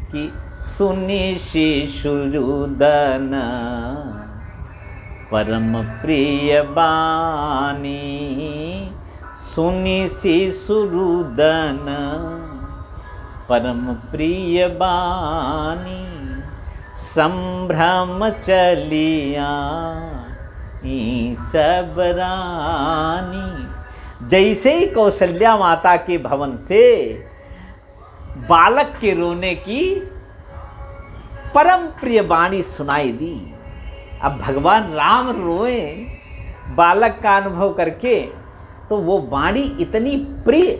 कि सुनी शिशुरुदन परम प्रिय बानी, सुनी शिशुरुदन परम प्रिय बानी, संभ्रम चलिया सब रानी। जैसे ही कौशल्या माता के भवन से बालक के रोने की परम प्रिय वाणी सुनाई दी। अब भगवान राम रोए बालक का अनुभव करके, तो वो वाणी इतनी प्रिय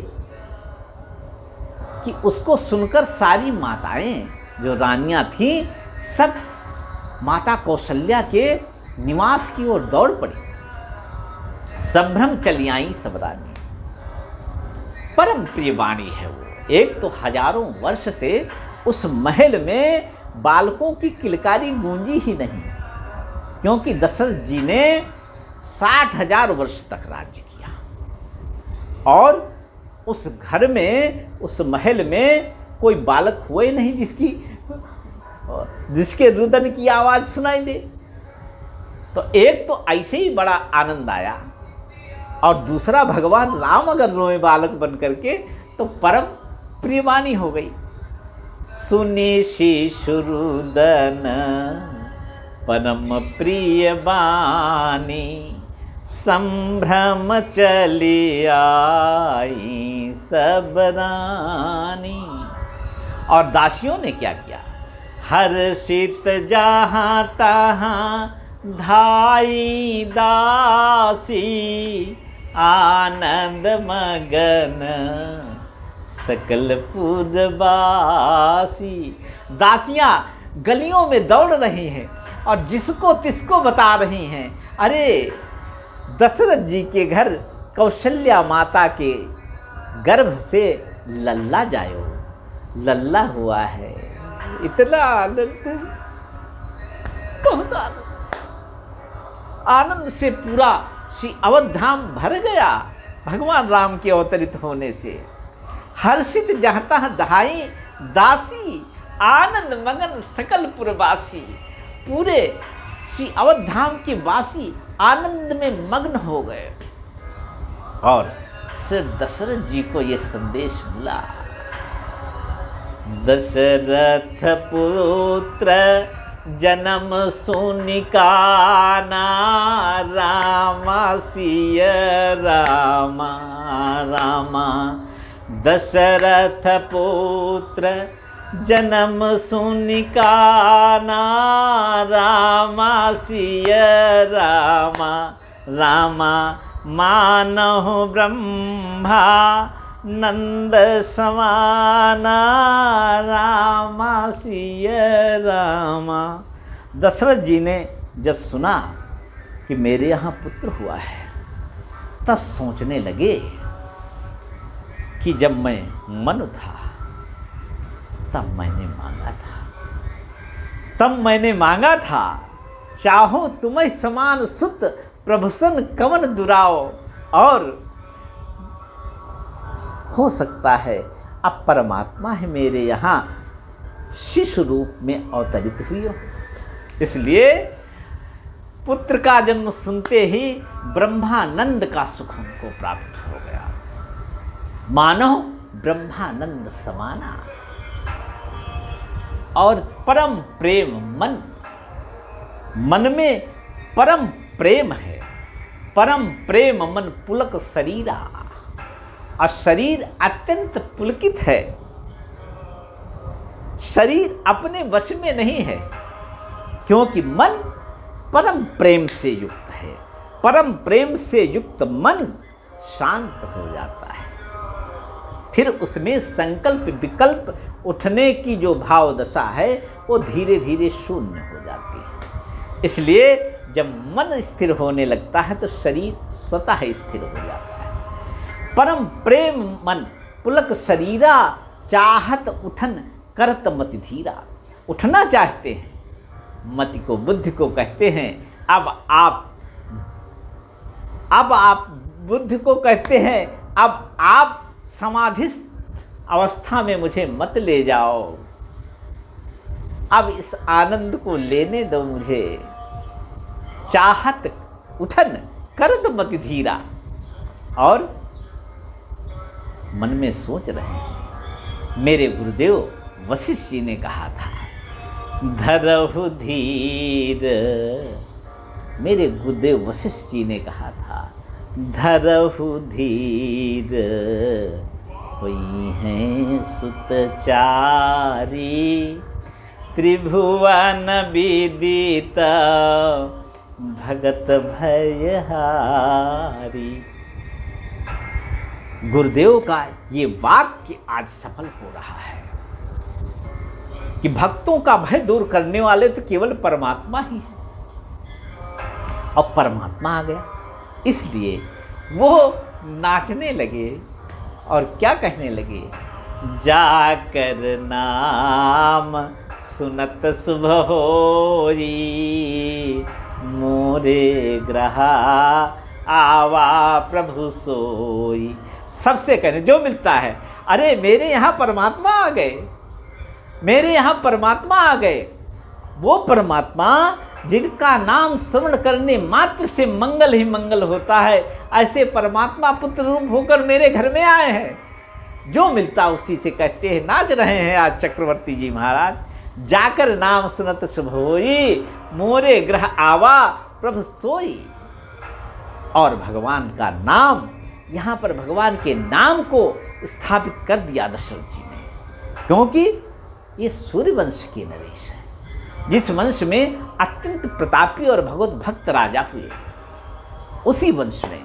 कि उसको सुनकर सारी माताएं जो रानियां थीं सब माता कौशल्या के निवास की ओर दौड़ पड़ी। संभ्रम चली आई सब रानी। परम प्रिय वाणी है वो। एक तो हजारों वर्ष से उस महल में बालकों की किलकारी गूंजी ही नहीं, क्योंकि दशरथ जी ने 60,000 वर्ष तक राज्य किया और उस घर में, उस महल में कोई बालक हुए नहीं जिसके रुदन की आवाज सुनाई दे। तो एक तो ऐसे ही बड़ा आनंद आया, और दूसरा भगवान राम अगर रोए बालक बन करके तो परम प्रियवाणी हो गई। सुनी शिशुरुदन परम प्रिय बानी, संभ्रम चली आई सब रानी। और दासियों ने क्या किया? हर्षित जहाँ तहाँ धाई दासी, आनंद मगन सकल पुरवासी। दासियाँ गलियों में दौड़ रही हैं और जिसको तिसको बता रही हैं, अरे दशरथ जी के घर कौशल्या माता के गर्भ से लल्ला जायो, लल्ला हुआ है। इतना आनंद, बहुत आनंद, आनंद से पूरा श्री अवधाम भर गया भगवान राम के अवतरित होने से। हर्षित जहता दहाई दासी, आनंद मगन सकल पुरवासी। पूरे श्री अवधाम के वासी आनंद में मग्न हो गए। और सिर्फ दशरथ जी को ये संदेश मिला, दशरथ पुत्र जन्म सुनिकाना, रामा सिय रामा रामा। दशरथ पुत्र जन्म सुनिकाना, रामा सिय रामा रामा। मानहु ब्रह्मा नंद समाना, रामा सिय रामा। दशरथ जी ने जब सुना कि मेरे यहाँ पुत्र हुआ है, तब सोचने लगे कि जब मैं मनु था तब मैंने मांगा था, चाहो तुम्हें समान सुत प्रभुसन कवन दुराओ। और हो सकता है अब परमात्मा है मेरे यहाँ शिशु रूप में अवतरित हुई हो, इसलिए पुत्र का जन्म सुनते ही ब्रह्मानंद का सुख उनको प्राप्त हो गया। मानो ब्रह्मानंद समाना। और परम प्रेम मन में परम प्रेम है। परम प्रेम मन पुलक शरीरा, और शरीर अत्यंत पुलकित है। शरीर अपने वश में नहीं है, क्योंकि मन परम प्रेम से युक्त है। परम प्रेम से युक्त मन शांत हो जाता है, फिर उसमें संकल्प विकल्प उठने की जो भाव दशा है वो धीरे धीरे शून्य हो जाती है। इसलिए जब मन स्थिर होने लगता है तो शरीर स्वतः स्थिर हो जाता है। परम प्रेम मन पुलक शरीरा, चाहत उठन करत मति धीरा। उठना चाहते हैं, मति को बुद्धि को कहते हैं अब आप बुद्धि को कहते हैं अब आप समाधिस्थ अवस्था में मुझे मत ले जाओ। अब इस आनंद को लेने दो मुझे। चाहत उठन करत मति धीरा। और मन में सोच रहे हैं, मेरे गुरुदेव वशिष्ठ जी ने कहा था धरहु धीर। मेरे गुरुदेव वशिष्ठ जी ने कहा था धरहु धीर, हुई हैं सुतचारी, त्रिभुवन विदित भगत भयहारी। गुरुदेव का ये वाक्य आज सफल हो रहा है कि भक्तों का भय दूर करने वाले तो केवल परमात्मा ही है। और परमात्मा आ गया, इसलिए वो नाचने लगे और क्या कहने लगे, जाकर नाम सुनत शुभ होई, मोरे ग्रहा आवा प्रभु सोई। सबसे कहने जो मिलता है, अरे मेरे यहाँ परमात्मा आ गए, मेरे यहाँ परमात्मा आ गए। वो परमात्मा जिनका नाम श्रवण करने मात्र से मंगल ही मंगल होता है, ऐसे परमात्मा पुत्र रूप होकर मेरे घर में आए हैं। जो मिलता उसी से कहते हैं, नाच रहे हैं आज चक्रवर्ती जी महाराज। जाकर नाम सुनत शुभ होई, मोरे ग्रह आवा प्रभु सोई। और भगवान का नाम, यहाँ पर भगवान के नाम को स्थापित कर दिया दशरथ जी ने, क्योंकि ये सूर्यवंश के नरेश है, जिस वंश में अत्यंत प्रतापी और भगवत भक्त राजा हुए, उसी वंश में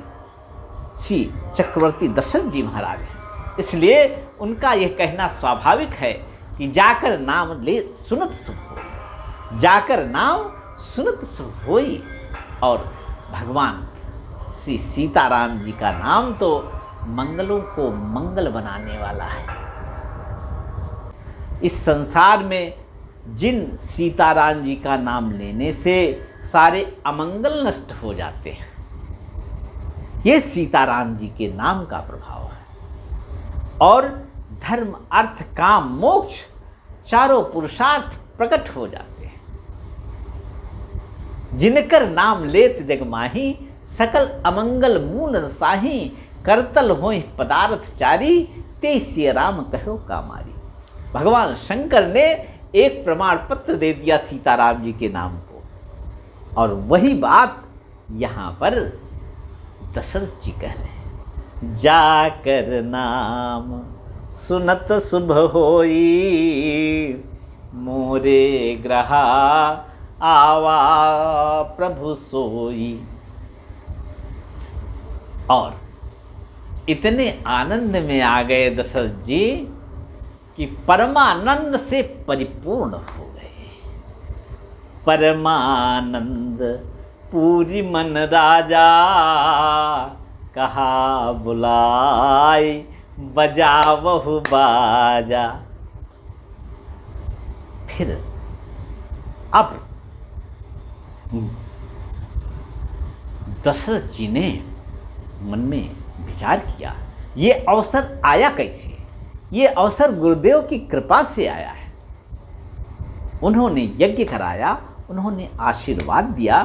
श्री चक्रवर्ती दशरथ जी महाराज हैं। इसलिए उनका यह कहना स्वाभाविक है कि जाकर नाम ले सुनत शुभ होई, जाकर नाम सुनत शुभ होई। और भगवान श्री सीताराम जी का नाम तो मंगलों को मंगल बनाने वाला है। इस संसार में जिन सीताराम जी का नाम लेने से सारे अमंगल नष्ट हो जाते हैं, ये सीताराम जी के नाम का प्रभाव है। और धर्म अर्थ काम मोक्ष चारों पुरुषार्थ प्रकट हो जाते हैं। जिनकर नाम लेत जग माही, सकल अमंगल मूल रसाही, करतल होई पदार्थ चारी, ते सिय राम कहो कामारी। भगवान शंकर ने एक प्रमाण पत्र दे दिया सीताराम जी के नाम को, और वही बात यहाँ पर दशरथ जी कह रहे हैं, जाकर नाम सुनत शुभ होई, मोरे ग्रहा आवा प्रभु सोई। और इतने आनंद में आ गए दशरथ जी कि परमानंद से परिपूर्ण हो गए। परमानंद पूरी मन राजा, कहा बुलाए बजावहु बाजा। फिर अब दशरथ जी ने मन में विचार किया, ये अवसर आया कैसे? ये अवसर गुरुदेव की कृपा से आया है। उन्होंने यज्ञ कराया, उन्होंने आशीर्वाद दिया,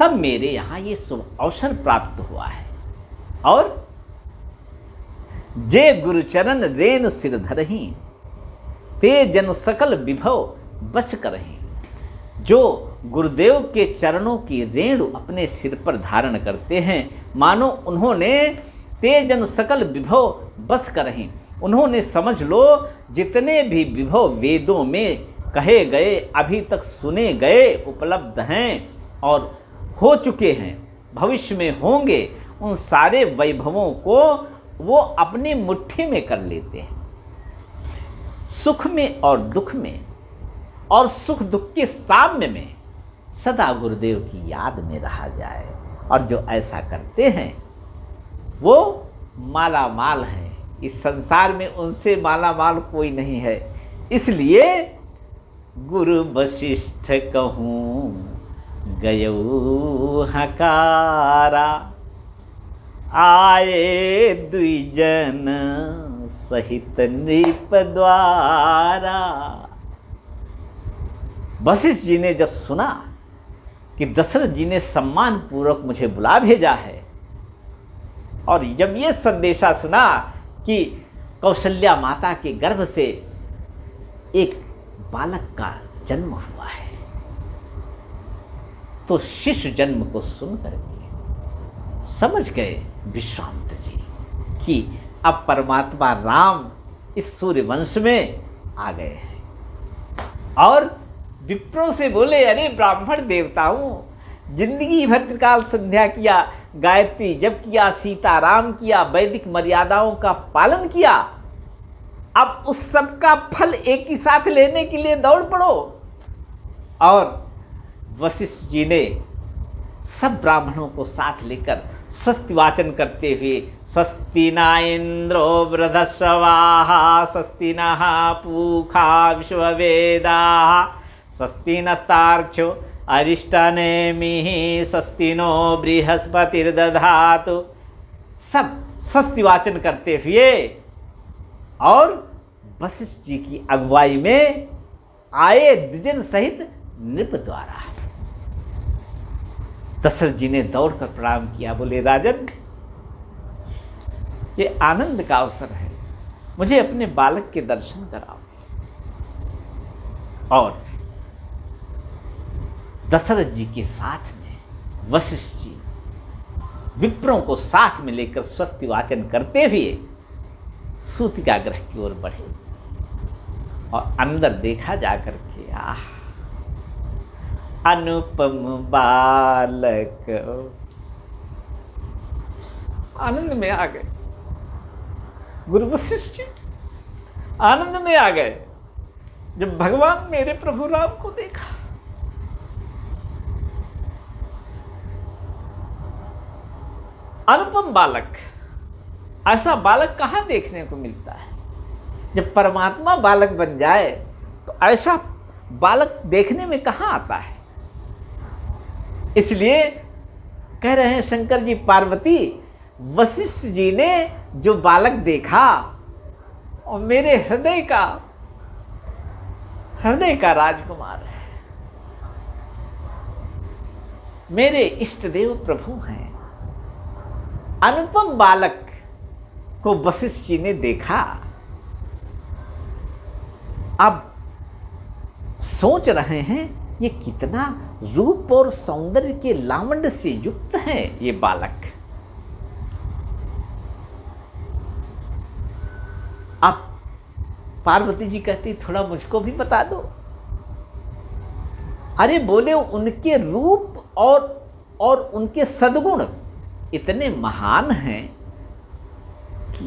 तब मेरे यहाँ ये शुभ अवसर प्राप्त हुआ है। और जे गुरुचरण रेणु सिर धरही, ते जनु सकल विभव बस करही। जो गुरुदेव के चरणों की रेणु अपने सिर पर धारण करते हैं, मानो उन्होंने ते जनु सकल विभव बस करही। उन्होंने समझ लो जितने भी विभव वेदों में कहे गए, अभी तक सुने गए, उपलब्ध हैं और हो चुके हैं, भविष्य में होंगे, उन सारे वैभवों को वो अपनी मुट्ठी में कर लेते हैं। सुख में और दुख में और सुख दुख के साम्य में सदा गुरुदेव की याद में रहा जाए। और जो ऐसा करते हैं वो माला माल हैं। इस संसार में उनसे माला माल कोई नहीं है। इसलिए गुरु वशिष्ठ कहूँ गयऊ हकारा, आए द्विजन सहित नृप द्वारा। वशिष्ठ जी ने जब सुना कि दशरथ जी ने सम्मान पूर्वक मुझे बुला भेजा है, और जब ये संदेशा सुना कि कौशल्या माता के गर्भ से एक बालक का जन्म हुआ है, तो शिशु जन्म को सुन करके समझ गए विश्वामित्र जी कि अब परमात्मा राम इस सूर्यवंश में आ गए हैं। और विप्रों से बोले, अरे ब्राह्मण देवताओं, जिंदगी भर त्रिकाल संध्या किया, गायत्री जप किया, सीताराम किया, वैदिक मर्यादाओं का पालन किया, अब उस सब का फल एक ही साथ लेने के लिए दौड़ पड़ो। और वशिष्ठ जी ने सब ब्राह्मणों को साथ लेकर स्वस्ति वाचन करते हुए, स्वस्ति न इंद्रो वृधस्वाहा, स्वस्ति नः पूषा विश्ववेदाः, स्वस्ति नस्तार्क्ष्यो अरिष्टनेमिः, स्वस्ति नो बृहस्पतिर्दधातु, सब स्वस्ति वाचन करते हुए और वशिष्ठ जी की अगुवाई में आए द्विजन सहित नृप द्वारा। दशरथ जी ने दौड़कर प्रणाम किया, बोले राजन, ये आनंद का अवसर है, मुझे अपने बालक के दर्शन कराओ। और दशरथ जी के साथ में वशिष्ठ जी विप्रों को साथ में लेकर स्वस्ति वाचन करते हुए सूतिका गृह की ओर बढ़े। और अंदर देखा जाकर के, आह अनुपम बालक, आनंद में आ गए। गुरु वशिष्ठ जी आनंद में आ गए जब भगवान मेरे प्रभु राम को देखा। अनुपम बालक, ऐसा बालक कहाँ देखने को मिलता है? जब परमात्मा बालक बन जाए तो ऐसा बालक देखने में कहाँ आता है? इसलिए कह रहे हैं शंकर जी, पार्वती, वशिष्ठ जी ने जो बालक देखा और मेरे हृदय का राजकुमार है, मेरे इष्ट देव प्रभु हैं। अनुपम बालक को वशिष्ठ जी ने देखा। अब सोच रहे हैं ये कितना रूप और सौंदर्य के लावण्य से युक्त है ये बालक। अब पार्वती जी कहती, थोड़ा मुझको भी बता दो। अरे बोले, उनके रूप और उनके सद्गुण इतने महान हैं कि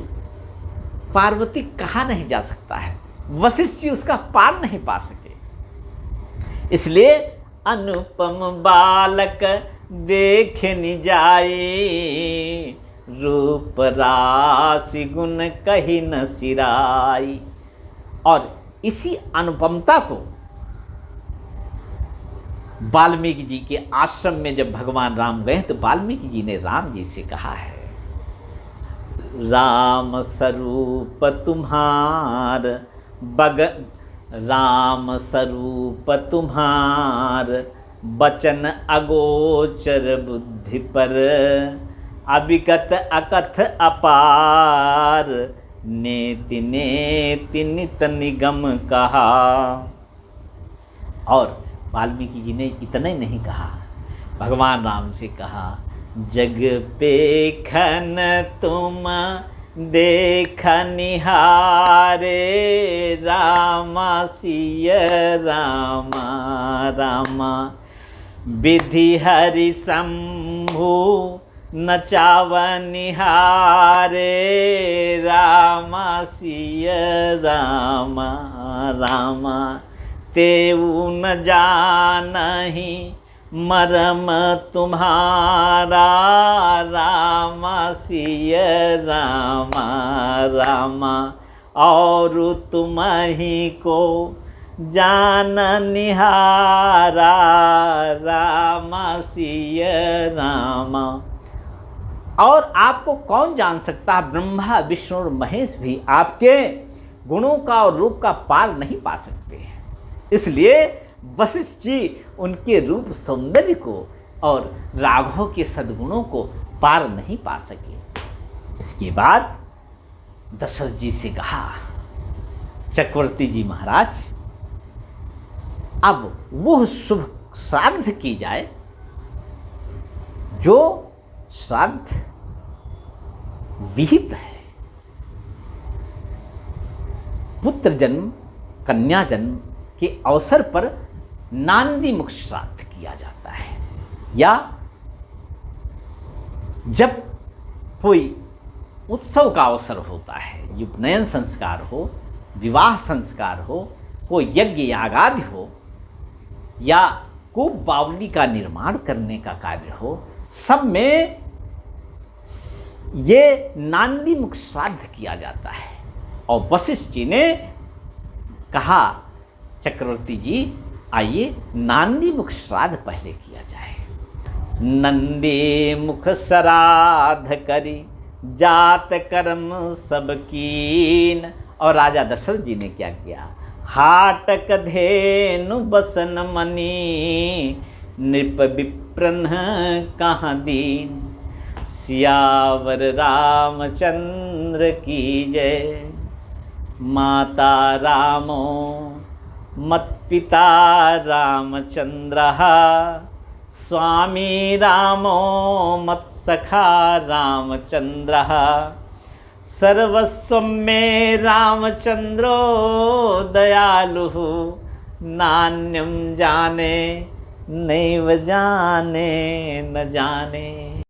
पार्वती कहा नहीं जा सकता है, वशिष्ठ जी उसका पार नहीं पा सके। इसलिए अनुपम बालक देखे नि जाए, रूप राशि गुण कही न सिराई। और इसी अनुपमता को वाल्मीकि जी के आश्रम में जब भगवान राम गए तो वाल्मीकि जी ने राम जी से कहा है, राम स्वरूप तुम्हार राम स्वरूप तुम्हार, बचन अगोचर बुद्धि पर, अविगत अकथ अपार, नेति नेति नित निगम कहा। और वाल्मीकि जी ने इतना ही नहीं कहा, भगवान राम से कहा, जग पेखन तुम देख निहारे, रामा सिय रामा रामा, विधि हरि शंभु नचाव निहारे, रामा सिय रामा रामा, तेऊ न जानहि मरम तुम्हारा, रामा सिय रामा रामा, और तुम ही को जान निहारा, रामा सिय रामा। और आपको कौन जान सकता है? ब्रह्मा विष्णु और महेश भी आपके गुणों का और रूप का पार नहीं पा सकते हैं। इसलिए वशिष्ठ जी उनके रूप सौंदर्य को और राघव के सद्गुणों को पार नहीं पा सके। इसके बाद दशरथ जी से कहा, चक्रवर्ती जी महाराज, अब वो शुभ श्राद्ध की जाए जो श्राद्ध विहित है। पुत्र जन्म, कन्या जन्म के अवसर पर नांदी मुख श्राद्ध किया जाता है, या जब कोई उत्सव का अवसर होता है, उपनयन संस्कार हो, विवाह संस्कार हो, कोई यज्ञ यागादि हो, या को बावली का निर्माण करने का कार्य हो, सब में ये नांदी मुख श्राद्ध किया जाता है। और वशिष्ठ जी ने कहा, चक्रवर्ती जी आइए नांदी मुख श्राद्ध पहले किया जाए। नंदी मुख श्राद्ध करी जात कर्म सब कीन। और राजा दशरथ जी ने क्या किया, हाटक धेनु बसन मनी नृप विप्रन कहाँ दीन। सियावर रामचंद्र की जय, माता रामो मत पिता रामचंद्र, स्वामी रामो मत सखा रामचंद्र। सर्वस्व में रामचंद्रो दयालु, नान्यम जाने नैव जाने न जाने।